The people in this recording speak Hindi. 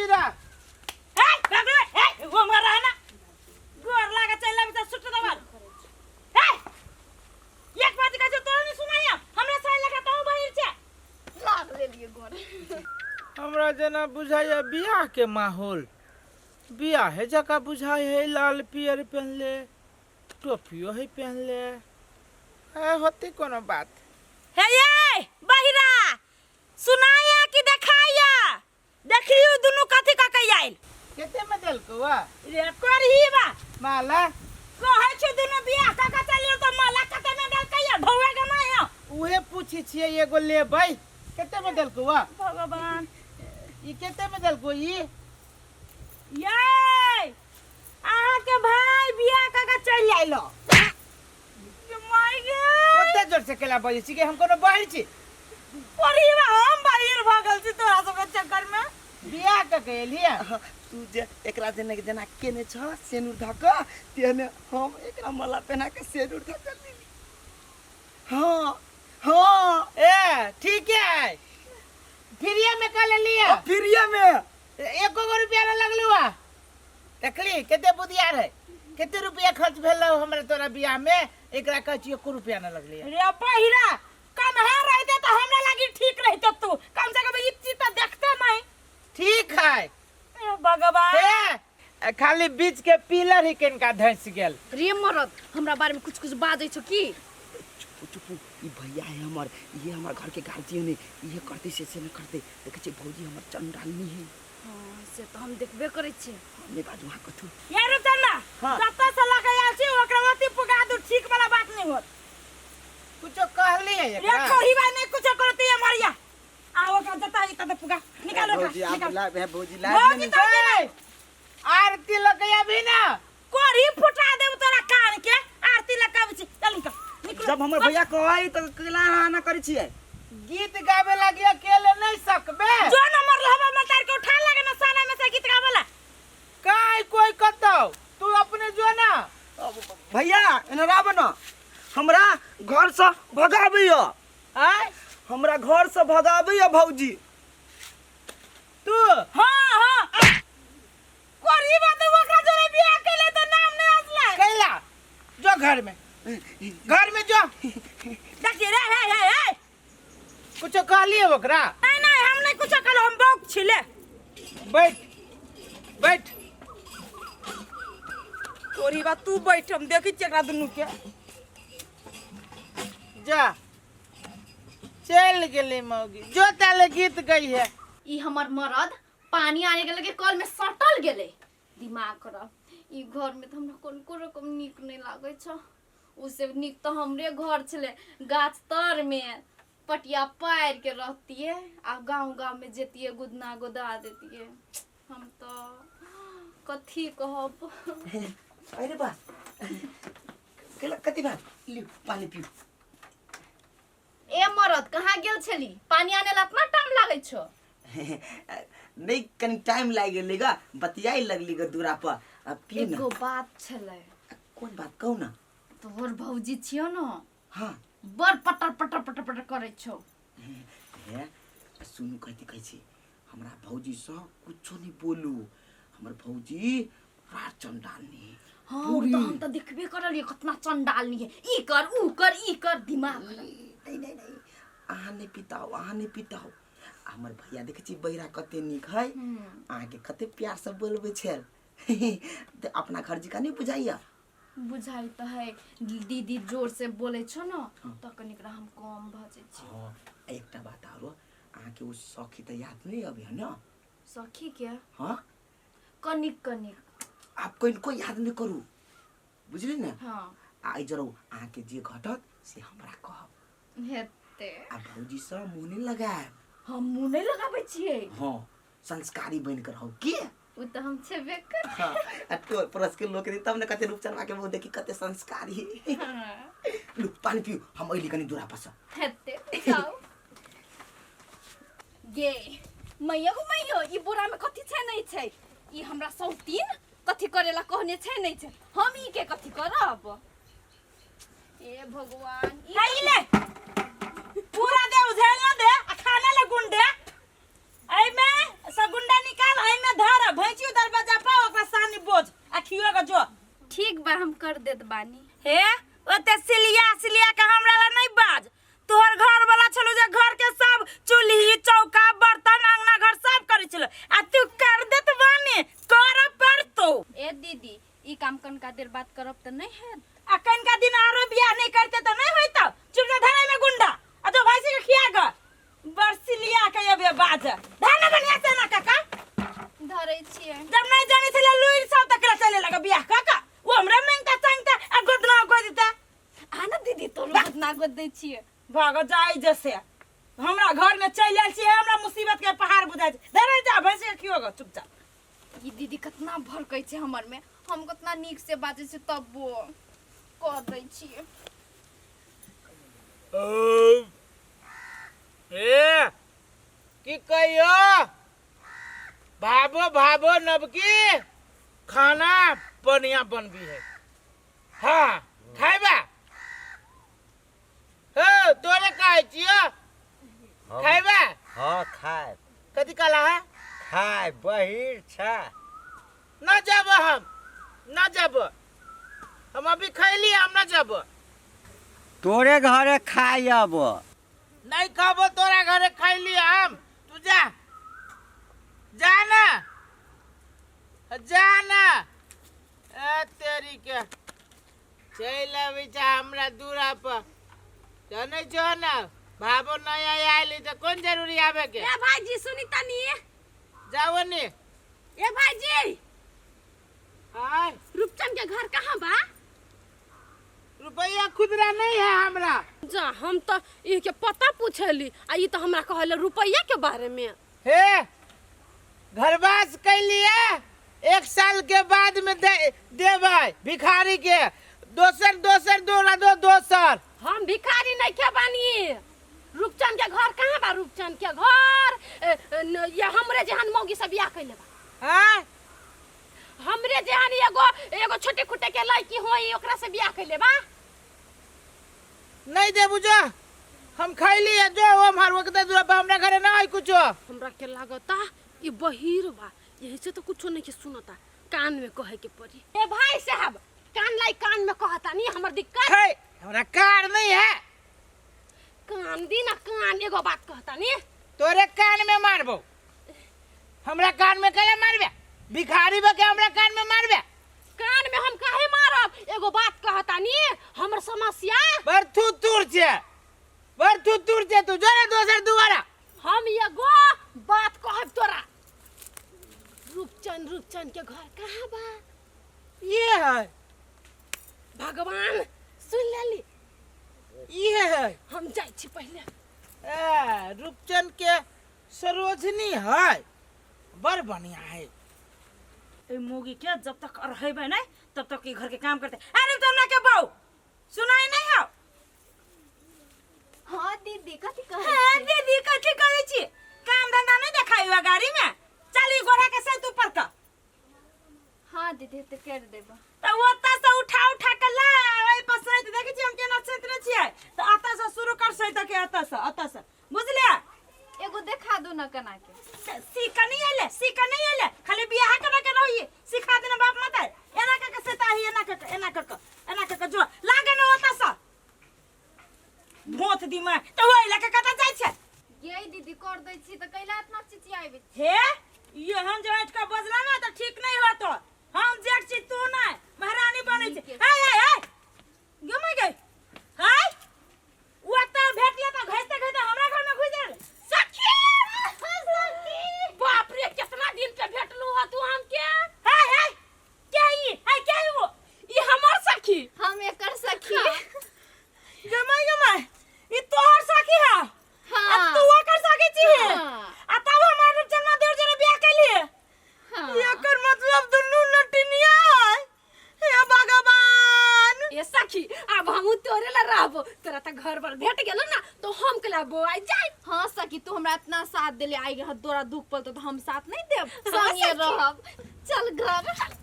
जीरा ए बाबू ए वो मारा ना गोर लागा चला में सुट दवा ए एक बात का जो तो नहीं सुनाया हमरा साई लगाता हूं बाहर से लाग ले लिए गोर हमरा जना बुझाया बियाह के माहौल बियाह है जका बुझाई है लाल पियर पहनले टोपियो है पहनले है होती कोनो बात हे ये बहिरा सुनाया कि देखाया देखियो दोनों कथि का कई आइल केते में देल को वा रे करही बा माला कहै छ दोनों बियाह का चलियो तो माला कते में देल कहिया ढौवे के नहीं हो उहे पूछी छिए एगो लेबै केते में देल को वा भगवान ई केते में देल को ई ये आहा के भाई बियाह का चल आइलो माय गॉड ओते जोर से केला बजे छी के हम कोनो बाहर छी परिवा हम बाहर भागल छी तोरा सब के चक्कर में बियाह का कहलिया तू जे एकरा जने के जना केने छ सेनुर धक तेने हम एकरा मला पहना के सेनुर धक लेली हां हां ए ठीक है फिरिया में का ले लिया फिरिया में एको गो रुपया न लगलू आ देखली केते बुधियार है केते रुपया खर्च भेल हमरा तोरा बियाह में एकरा कहछि एको रुपया न लगली रे पहिरा कम है रहते तो हमरा लगी ठीक रहते तू कम से कम ई चीज तो देखते नहीं ठीक है ए भगवान हे खाली बीच के पिलर ही केनका धंस गेल रे मरद हमरा बारे में कुछ बाजै छ की चुप ई भैया है हमर ये हमर घर के गार्जियन है ये करते से न करते देखे छी भौजी हमर चंडालनी है हां से तो हम देखबे करै छी हमने बाजू हां कथु ये रुक ना हाँ। जत्ता से लगे आल छी ओकरा ओती पुगा दू ठीक वाला बात नहीं होत कुछो कहली है रे एकरा कोही बात नहीं कुछ करती है मरिया आओ का जत्ता ही तब पुगा निकालो भौजी आप निकाल ला है भौजी ला भौजी तो ए, आरती लगया भी ना कोरी फुटा देब तोरा कान के आरती लगाबै छी चल निकल जब हमर भैया कहै त केला ना करै छियै गीत गावे लगी अकेले नहीं सकबे जो नंबर लहबा में तार के उठा लगे ना साना में से गीत गावला काई कोई कतौ तू अपने जो ना भैया एना राव न हमरा घर से भगाबियो आय हमरा घर से भगाबियो भौजी तू हां हां कोरी बात ओकरा जोरे बियाह केले तो नाम नहीं आसला कैला जो घर में जो देखिए रे हे कुछो कहली ओकरा नहीं हम नहीं कुछ कल हम बौक छिले बैठ बैठ कोरी बात तू बैठ हम देखि चकरा दुनु के जा चल गेली मौगी जो ताले गीत गई है ई हमर मरद पानी आने के लगे कल में सटल गेले दिमाग खराब ई घर में तो हमरा कोन रकम नीक नहीं लागे छ उसे नीक तो हमरे घर छले गाछ तर में पटिया पार के रहतिए आ गांव में जेतिए गुदना गोदा देतिए हम तो कथी कहब अरे बा केला कति बा लियो पानी पियो ए मरद कहाँ गेल छली पानी आने ला इतना टाइम लागे छ नहीं कनी टाइम लाग गेलै ग बतियाई लगली ग दूरा पर अब पियो एगो ना बात छले कोन बात कहू ना तोहर भौजी छियो न हां बर पटर करे छौ हे सुनु कथि कहै छी हमरा भौजी सँ कुछो नहीं बोलू हमर भौजी रात चंडालनी हां तो हम तो देखबे करलिए कितना चंडालनी है ई कर दिमाग नहीं आहा नहीं पिताओ हमर भैया देखे छी बहिरा कते निक है आहा के कते प्यार से बोलबे छल ते अपना घर जिका नहीं बुझाइया बुझाई तो है दीदी जोर से बोले छो न तो कनिकरा हम कम भजे छी हां एकटा बात आरो आहा के उ सखी त याद नहीं अबे है न सखी के हां कनिक आप कोई याद नहीं करू बुझली न हां आई जरो आहा के जे घटत से हमरा कहब हेते आ भौजी सँ मुंह नहीं लगाए हम मुंह नहीं लगाबै छिए हां संस्कारी बन कर हो के उ तो हम छेबे कर हां आ तो परस के लोग तब न कते रूप चढ़ा के वो देखी कते संस्कारी हां लु पानी पियो हम अइली कनी दूरा पस हेते जाओ गे मैयो ई बोरा में कथि छै नहीं छै ई हमरा सौतीन कथि करेला कहने छै नहीं छै हम ई के कथि करब ए भगवान खाई ले पूरा दे उझेल ना दे आ खाने ले गुंडे आई में सब गुंडा निकाल कहीं में धारा भैंसी दरवाजा पाओ ओकरा सानी बोझ आ खियो के जो ठीक बा हम कर देत बानी। हे ओते सिलिया के हमरा ला नहीं बाज। तोहर घर वाला छलो जे घर के सब चूल्ही चौका बर्तन अंगना घर सब करे छलो आ तू कर देत बानी कर पड़तो। ए दीदी ई काम कन का देर बात करब त नहीं है। आ कन का दिन आरो बियाह नहीं करते तो नहीं होइतो। चुपचाप धरे में गुंडा आ तो भैंसी के खिया ग बरसिलिया के ये बाज धाना बनिया से ना काका धरे छिए। जब नहीं जाने से लुई सब तक चले लगा बियाह काका वो हमरा मेंगता चांगता आ गोदना को देता आना दीदी तो लोग ना गोद दे छिए। भाग जाई जैसे हमरा घर में चल आइल छी हमरा मुसीबत के पहाड़ बुझाई धरे जा भैंसी के खियो ग चुपचाप। ई दीदी कितना भड़कै छै हमर में हम कितना नीक से बाजे छै तब वो कह दै छिए। ए की कहियो भाबो भाबो नबकी खाना बढ़िया बनबी है। हाँ खाइबा हो तोरे कहै छियो खाइबा। हाँ खाए कथी कहला है खाए बहिर छा न जब हम न जब हम अभी खैली हम न जब तोरे घरे खाए अब नहीं खाबो तोरा घरे खैली हम तू जा जाना जाना ए तेरी के चल अभी जा हमरा दूरा पर जाने जो ना भाबो नहीं आइली तो कौन जरूरी आवे के। ए भाईजी सुनी तनी जाओ नी ए भाईजी हाय रूपचंद के घर कहाँ बा? रुपया खुदरा नहीं है हमरा। जा हम तो ई के पता पूछली आ ई तो हमरा कहले रुपया के बारे में। हे घरवास कैलिए 1 साल के बाद में देबै भिखारी के दोसर दोसर। हम भिखारी नहीं के बानी। रूपचंद के घर कहाँ बा? रूपचंद के घर ये हमरे जहान मौगी सब बियाह कैले बा। हाँ हमरे जहान एगो छोटे खुटे के लड़की होई ओकरा से बियाह कैले बा। नहीं दे बुझो हम खैली है जो हम हर वक्त दूरा पर हमरा घरे ना है कुछो। हमरा के लागता ई बहिर बा यही से तो कुछो नहीं के सुनता कान में कहे के पड़ी। ए भाई साहब कान लाई कान में कहता नहीं हमर दिक्कत है हमरा कार नहीं है। कान दी ना कान एगो बात कहता नहीं तोरे कान में मारबो हमरा कान में कले मारबे भिखारी बके हमरा कान में मारबे। कान में हम काहे मारब? एगो बात कहता नहीं हमर समस्या बरथू तुर छे तू जरा दोसर दुआरा। हम एगो बात कहब तोरा। रूपचंद के घर कहाँ बा? ये है भगवान सुन लेली ये है हम जाई छी पहले। रूपचंद के सरोजनी है बड़ बढ़िया है। ए मोगी के जब तक रहेबे नहीं तब तक के घर के काम करते। अरे तुमने के बहू सुनाई नहीं हो? हां दीदी कथी कहै हां छी? दीदी कथी करे छी? काम धंधा नहीं देखाइबा गाड़ी में चली गोरा के से तू पर का। हां दीदी तो कर देबो। तो ओता से उठा के ला ओइ पर सहित देखै छी हम केना क्षेत्र छियै तो आता से शुरू कर सहित के आता से बुझले। एगो देखा दो ना कना के। सीखा नहीं आले खाली बियाह करे के रही सिखा देना बाप मत एना के सेता ही एना के जो लागे न होता सा भोत दिमा तो होई लके कता जाय छै। ये दीदी कर दै छी त कैला इतना चिचियाबे। हे ये हम जो हट का बजला ना तो ठीक नहीं होतो। हम जेठ छी तू नहीं महारानी बने छै। हाय गम गई हाय ओता भेटिया तो घइते हमरा घर में घुस गेल सखी। बाप रे कितना दिन पे भेटलू ह तू हमके। हाय क्या ही वो ई हमर सखी हम एकर सखी। गमाई ई तोहर सखी है। हां आ तू ओकर सखी छी। हाँ। आ तब हमार जन्म देर जरे बियाह कैली। हां एकर मतलब दुन्नू लटिनिया है। हे भगवान ए सखी अब हम तोरे ला रहबो तोरा त घर पर भेट गेलो ना तो हम कला बोआई जाई। हां सखी तू हमरा इतना साथ देले आई तोरा दुख पल तो हम साथ नहीं देब हाँ, संगे सखी। रहब। चल घर